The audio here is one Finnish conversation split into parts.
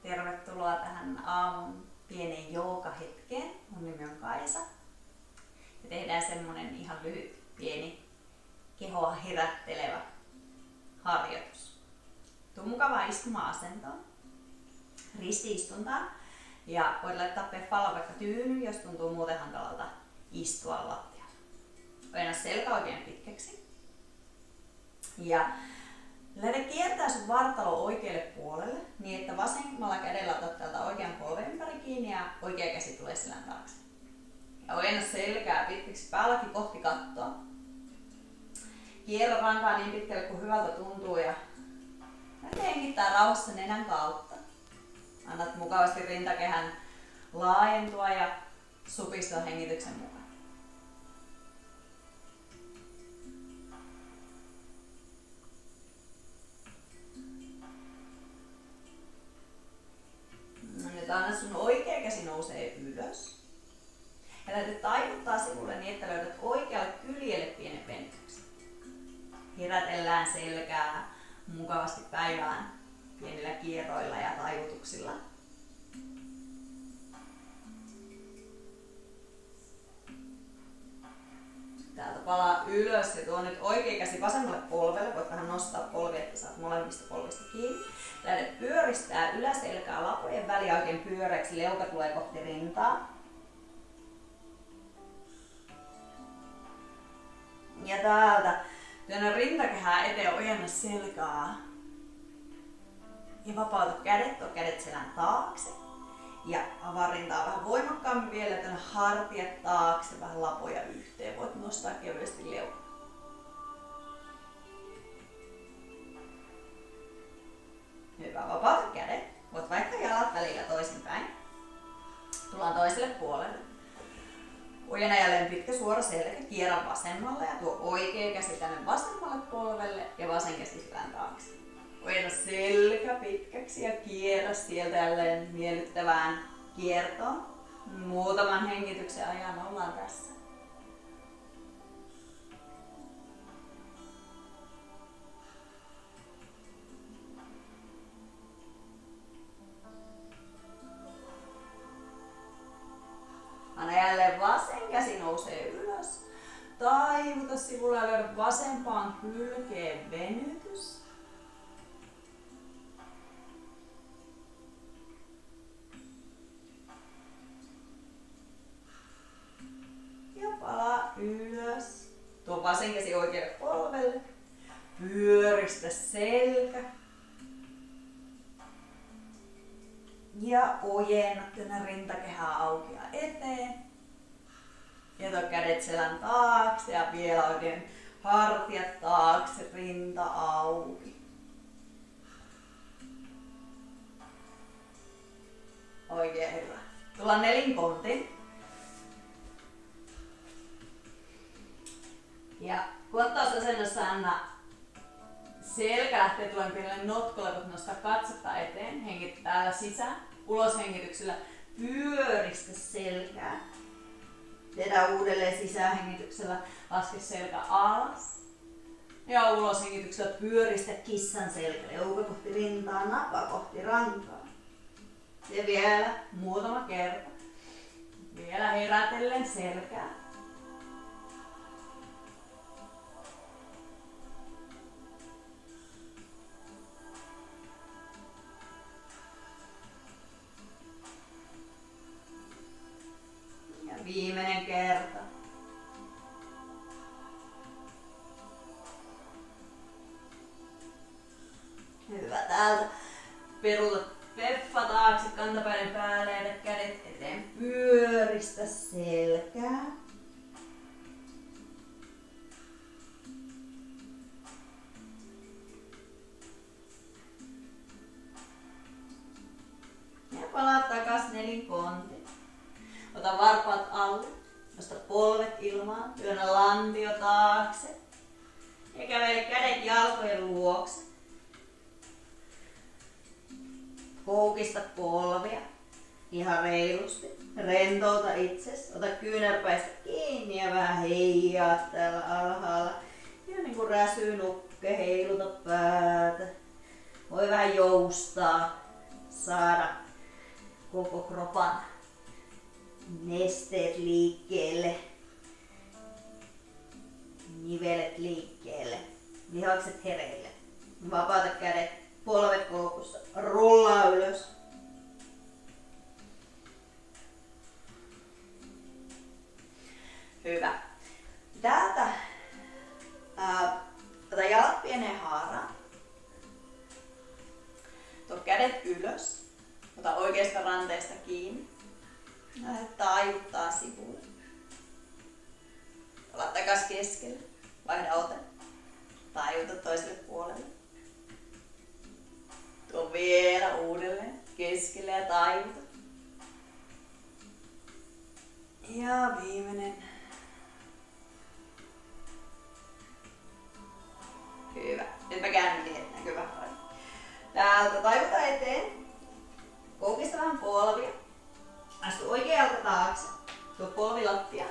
Tervetuloa tähän aamun pieneen joogahetkeen. Mun nimi on Kaisa. Ja tehdään semmonen ihan lyhyt, pieni, kehoa herättelevä harjoitus. Tuu mukavaan istuma-asentoon, ristiistuntaan. Ja voit laittaa peffalla vaikka tyyny, jos tuntuu muuten hankalalta istua lattialla. Ojenna selkä oikein pitkäksi. Ja lähde kiertää sun vartalo oikealle puolelle niin, että vasemmalla kädellä otat täältä oikean polven ympäri kiinni ja oikea käsi tulee selän taakse. Ja ojenna selkää pitkäksi päälläkin kohti kattoa. Kierrä rankaa niin pitkälle kuin hyvältä tuntuu ja hengittää rauhassa nenän kautta. Annat mukavasti rintakehän laajentua ja supistua hengityksen mukaan. Nyt anna sun oikea käsi nousee ylös. Ja lähdet taivuttaa sivulle niin, että löydät oikealle kyljelle pienen venytyksen. Herätellään selkää mukavasti päivään pienillä kierroilla ja taivutuksilla. Täältä palaa ylös ja tuo nyt oikea käsi vasemmalle polvelle. Voit vähän nostaa polvia, että saat molemmista polvista kiinni. Lähde pyöristää yläselkää lapojen väliä oikein pyöreäksi. Leuka tulee kohti rintaa. Ja täältä työnnä rintakehää eteen, ojenna selkää. Ja vapauta kädet, tuo kädet selän taakse. Ja avaa rintaa vähän voimakkaammin vielä, tänne hartiat taakse, vähän lapoja yhteen. Voit nostaa kevyesti leukaa. Hyvä, vapauta kädet. Voit vaikka jalat välillä toisinpäin. Tullaan toiselle puolelle. Ojenna jälleen pitkä suora selkä, kierrä vasemmalle ja tuo oikea käsi tänne vasemmalle polvelle ja vasen käsi selän taakse. Ojenna selkä pitkäksi ja kierrä sieltä jälleen miellyttävään kiertoon. Muutaman hengityksen ajan ollaan tässä. Anna jälleen vasen käsi nousee ylös. Taivuta sivulla ja löydä vasempaan kylkeen venytys. Ja palaa ylös. Tuo vasen käsi oikealle polvelle. Pyöristä selkä. Ja ojennat tänne rintakehää auki ja eteen. Ja tuo kädet selän taakse ja vielä oikein hartiat taakse, rinta auki. Oikein hyvä. Tullaan nelinkontiin. Ja kuottausasennossa anna selkä lähtee tulemaan pienelle notkolle, kun nostaa katsetta eteen. Hengitä täällä sisään. Uloshengityksellä pyöristä selkää. Tehdään uudelleen sisähengityksellä. Laske selkä alas. Ja uloshengityksellä pyöristä kissan selkä. Leuka kohti rintaa, napa kohti rantaa. Ja vielä muutama kerta. Vielä herätellen selkää. Viimeinen kerta. Hyvä, täältä. Peruuta peffa taakse, kantapäiden päälle ja kädet eteen. Pyöristä selkää. Ja palaa takas nelinkontiin. Ota varpaat alle, nosta polvet ilmaan, työnnä lantio taakse ja kävele kädet jalkojen luokse. Koukista polvia ihan reilusti, rentouta itsesi, ota kyynärpäistä kiinni ja vähän heijaa täällä alhaalla. Ja niin kuin räsynukke, heiluta päätä. Voi vähän joustaa saada koko kropan nesteet liikkeelle, nivelet liikkeelle, lihakset hereille. Vapauta kädet, polvet koukussa, rullaa ylös. Hyvä. Täältä ota jalat pieneen haaraan. Tuo kädet ylös. Ota oikeasta ranteesta kiinni. Lähde taajuttaa sivulle. Olla takas keskelle. Vaihda ote. Taajuta toiselle puolelle. Tuo vielä uudelleen. Keskelle ja taajuta. Ja viimeinen. Hyvä. Nyt mä käännyn niin, että näkyy vähän. Täältä taivuta eteen. Koukista vähän polvia. Astu oikea jalka taakse. Tuo polvi lattia.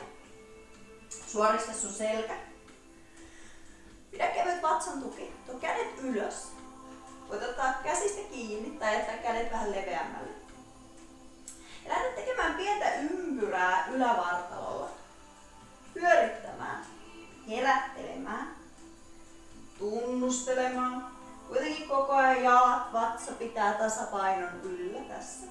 Suorista sun selkä. Pidä kevyt vatsan tuki. Tuo kädet ylös. Voit ottaa käsistä kiinni tai jättää kädet vähän leveämmälle. Ja lähde tekemään pientä ympyrää ylävartalolla. Pyörittämään. Herättelemään. Tunnustelemaan. Kuitenkin koko ajan jalat, vatsa pitää tasapainon yllä tässä.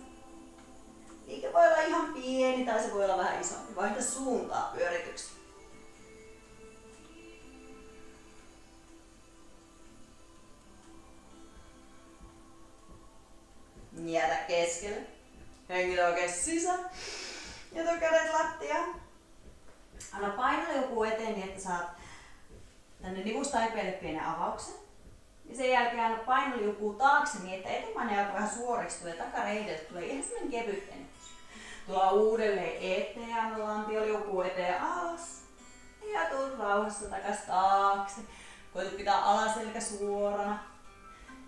Liike voi olla ihan pieni tai se voi olla vähän isompi. Vaihda suuntaa pyörityksi. Jätä keskelle. Hengitä oikein sisään. Ja tuo kädet lattiaan. Anna painoliukua eteen niin, että saat tänne nivustaipeille pienen avauksen. Ja sen jälkeen anna painoliukua taakse niin, että etumainen jalka vähän suoristuu ja takareideltä tulee ihan semmoinen kevyt ennätys. Tuo uudelleen eteen, anna lantioliukua eteen alas. Ja tuut rauhassa takas taakse. Koita pitää alaselkä suorana.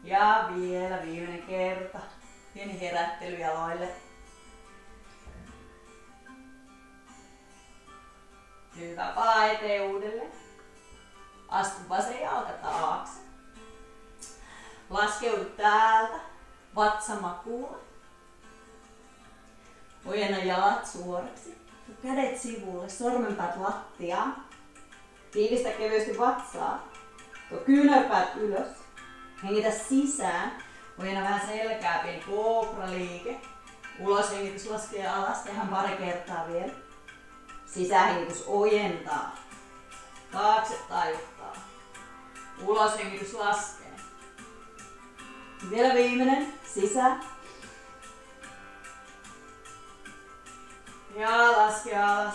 Ja vielä viimeinen kerta. Pieni herättely jaloille. Hyvä, palaa eteen uudelleen. Astu vasen jalka taakse. Laskeudu täältä vatsamakuulle. Ojenna jalat suoraksi. Kädet sivulle, sormenpäät lattiaan. Tiivistä kevyesti vatsaa. Tuo kyynärpäät ylös. Hengitä sisään. Ojenna vähän selkää, pieni koopraliike. Ulos hengitys laskee alas. Tehdään pari kertaa vielä. Sisähengitys ojentaa. Taakse taivuttaa. Ulos hengitys laskee. Vielä viimeinen. Sisään. Ja laske alas.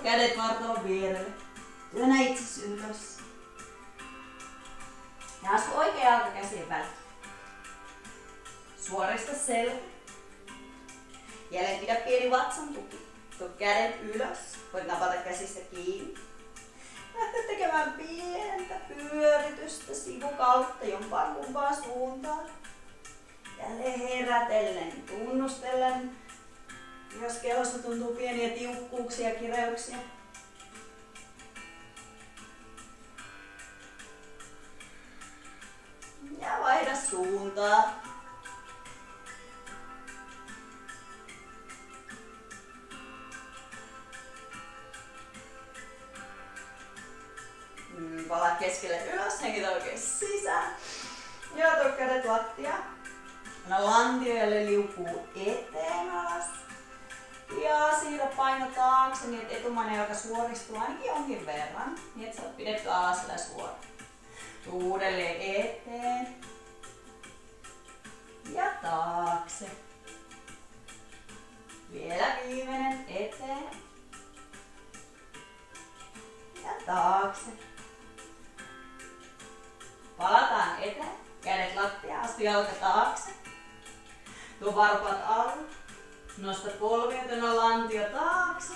Kädet vartalon vierelle. Työnnä itsesi ylös. Ja astu oikea jalka käsien väliin. Suorista selkä. Jälleen pidä pieni vatsan tuki. Tuo kädet ylös. Voit napata käsistä kiinni. Lähtee tekemään pientä pyöritystä sivukautta jompaan kumpaan suuntaan. Jälleen herätellen, tunnustellen. Jos kehossa tuntuu pieniä tiukkuuksia ja kireyksiä. Ja vaihda suuntaa. Palaa keskelle ylös, hengitä oikein sisään. Ja tuo kädet lattiaan. Anna lantioille liukuu eteen alas. Ja siirrä paino taakse niin, että etumainen jalka suoristuu ainakin jonkin verran. Niin, että sä oot pidetty alas ja suoraan. Tuu uudelleen eteen. Ja taakse. Vielä viimeinen eteen. Ja taakse. Palataan eteen. Kädet lattiaan. Astu jalka taakse. Tuo varpaat alle. Nosta polvia, työnnä lantio taakse.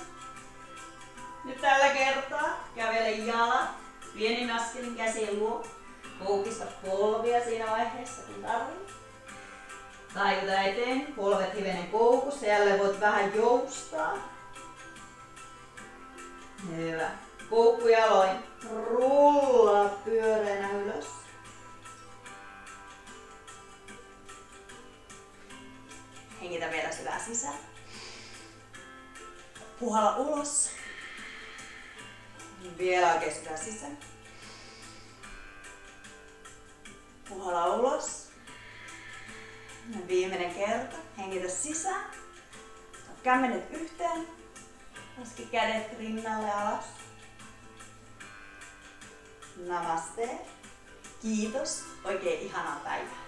Nyt tällä kertaa kävele jalat pienin askelin käsien luo. Koukista polvia siinä vaiheessa kun tarvii. Taivuta eteen, polvet hivenen koukussa. Jälleen voit vähän joustaa. Hyvä. Koukku jaloin. Rullaa pyöreänä ylös. Hengitä vielä syvää sisään. Puhalla ulos. Vielä oikein syvää sisään. Puhalla ulos. Ja viimeinen kerta. Hengitä sisään. Kämmenet yhteen. Laski kädet rinnalle alas. Namaste. Kiitos. Oikein ihanaa päivää.